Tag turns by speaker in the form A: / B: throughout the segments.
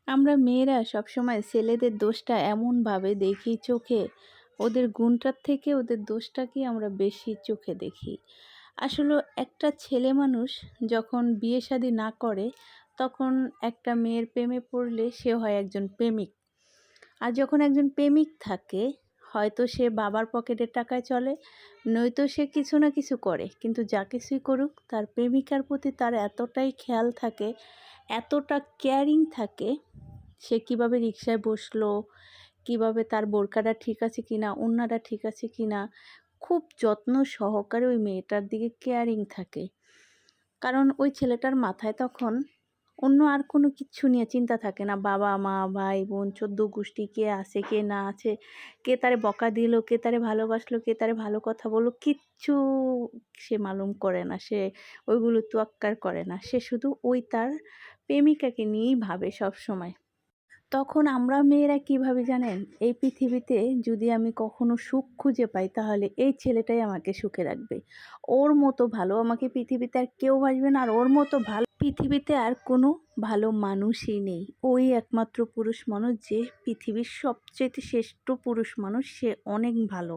A: আমরা মেয়েরা সবসময় ছেলেদের দোষটা এমনভাবে দেখি চোখে, ওদের গুণটার থেকে ওদের দোষটাকেই আমরা বেশি চোখে দেখি। আসলে একটা ছেলে মানুষ যখন বিয়ে শাদী না করে, তখন একটা মেয়ের প্রেমে পড়লে সে হয় একজন প্রেমিক। আর যখন একজন প্রেমিক থাকে, হয়তো সে বাবার পকেটের টাকায় চলে, নয়তো সে কিছু না কিছু করে, কিন্তু যা কিছুই করুক তার প্রেমিকার প্রতি তার এতটাই খেয়াল থাকে, এতটা কেয়ারিং থাকে। সে কিভাবে রিক্সায় বসলো, কিভাবে তার বোরকাটা ঠিক আছে কিনা, ওড়নাটা ঠিক আছে কিনা, খুব যত্ন সহকারে ওই মেয়েটার দিকে কেয়ারিং থাকে। কারণ ওই ছেলেটার মাথায় তখন অন্য আর কোনো কিচ্ছু নিয়ে চিন্তা থাকে না। বাবা মা ভাই বোন ১৪ গোষ্ঠী কে আছে কে না আছে, কে তারে বকা দিল, কে তারে ভালোবাসলো, কে তারে ভালো কথা বললো, কিচ্ছু সে মালুম করে না। সে ওইগুলো তোয়াক্কার করে না। সে শুধু ওই তার প্রেমিকাকে নিয়েই ভাবে সব সময়। তখন আমরা মেয়েরা কি ভাবি জানেন? এই পৃথিবীতে যদি আমি কখনো সুখ খুঁজে পাই, তাহলে এই ছেলেটাই আমাকে সুখে রাখবে। ওর মতো ভালো আমাকে পৃথিবীতে আর কেউ বাসবে না, আর ওর মতো ভালো পৃথিবীতে আর কোনো ভালো মানুষই নেই। ওই একমাত্র পুরুষ মানুষ, যে পৃথিবীর সবচেয়ে শ্রেষ্ঠ পুরুষ মানুষ, সে অনেক ভালো।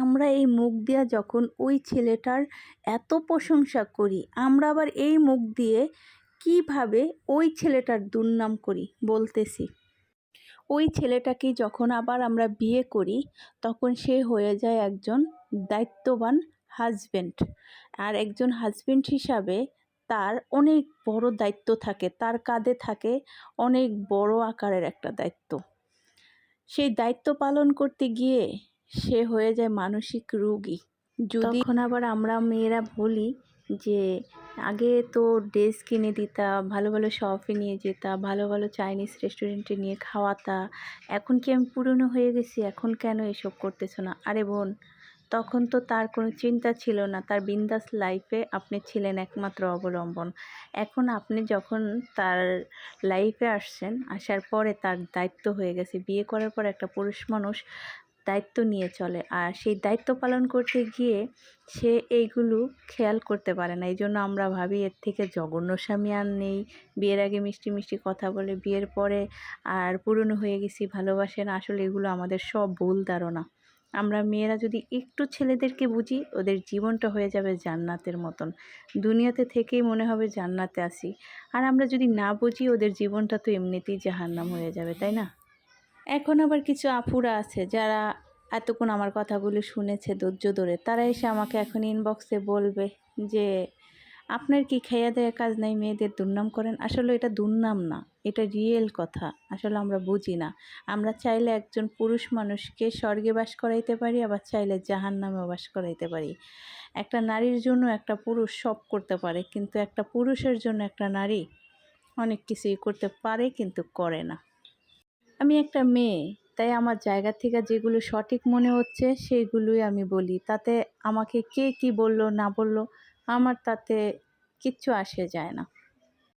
A: আমরা এই মুখ দিয়া যখন ওই ছেলেটার এত প্রশংসা করি, আমরা আবার এই মুখ দিয়ে কিভাবে ওই ছেলেটার দুর্নাম করি বলতেছি। ওই ছেলেটাকে যখন আবার আমরা বিয়ে করি, তখন সে হয়ে যায় একজন দায়িত্ববান হাজবেন্ড। আর একজন হাজবেন্ড হিসাবে তার অনেক বড় দায়িত্ব থাকে, তার কাঁধে থাকে অনেক বড় আকারের একটা দায়িত্ব। সেই দায়িত্ব পালন করতে গিয়ে সে হয়ে যায় মানসিক রোগী। তখন আবার আমরা মেয়েরা বলি যে আগে তো ড্রেস কিনে দিতা, ভালো ভালো শপে নিয়ে যেতা, ভালো ভালো চাইনিজ রেস্টুরেন্টে নিয়ে খাওয়াতা, এখন কি আমি পুরনো হয়ে গেছি, এখন কেন এসব করতেছো না? আরে বোন, তখন তো তার কোনো চিন্তা ছিল না, তার বিন্দাস লাইফে আপনি ছিলেন একমাত্র অবলম্বন। এখন আপনি যখন তার লাইফে আসছেন, আসার পরে তার দায়িত্ব হয়ে গেছে। বিয়ে করার পর একটা পুরুষ মানুষ দায়িত্ব নিয়ে চলে, আর সেই দায়িত্ব পালন করতে গিয়ে সে এইগুলো খেয়াল করতে পারে না। এই জন্য আমরা ভাবি এর থেকে জঘন্য স্বামী আর নেই। বিয়ের আগে মিষ্টি মিষ্টি কথা বলে, বিয়ের পরে আর পুরনো হয়ে গেছি, ভালোবাসে না। আসলে এগুলো আমাদের সব ভুল ধারণা। আমরা মেয়েরা যদি একটু ছেলেদেরকে বুঝি, ওদের জীবনটা হয়ে যাবে জান্নাতের মতন। দুনিয়াতে থেকেই মনে হবে জান্নাতে আছি। আর আমরা যদি না বুঝি, ওদের জীবনটা তো এমনিতেই জাহান্নাম হয়ে যাবে, তাই না? এখন আবার কিছু আপুরা আছে যারা এতক্ষণ আমার কথাগুলো শুনেছে ধৈর্য ধরে, তারা এসে আমাকে এখন ইনবক্সে বলবে যে আপনার কি খাইয়া দেয়া কাজ নাই, মেয়েদের দুর্নাম করেন। আসলে এটা দুর্নাম না, এটা রিয়েল কথা। আসলে আমরা বুঝি না। আমরা চাইলে একজন পুরুষ মানুষকে স্বর্গে বাস করাইতে পারি, আবার চাইলে জাহান্নামেও বাস করাইতে পারি। একটা নারীর জন্য একটা পুরুষ সব করতে পারে, কিন্তু একটা পুরুষের জন্য একটা নারী অনেক কিছুই করতে পারে কিন্তু করে না। আমি একটা মেয়ে, তাই আমার জায়গা থেকে যেগুলো সঠিক মনে হচ্ছে সেইগুলোই আমি বলি। তাতে আমাকে কে কি বলল না বলল, আমার তাতে কিচ্ছু আসে যায় না।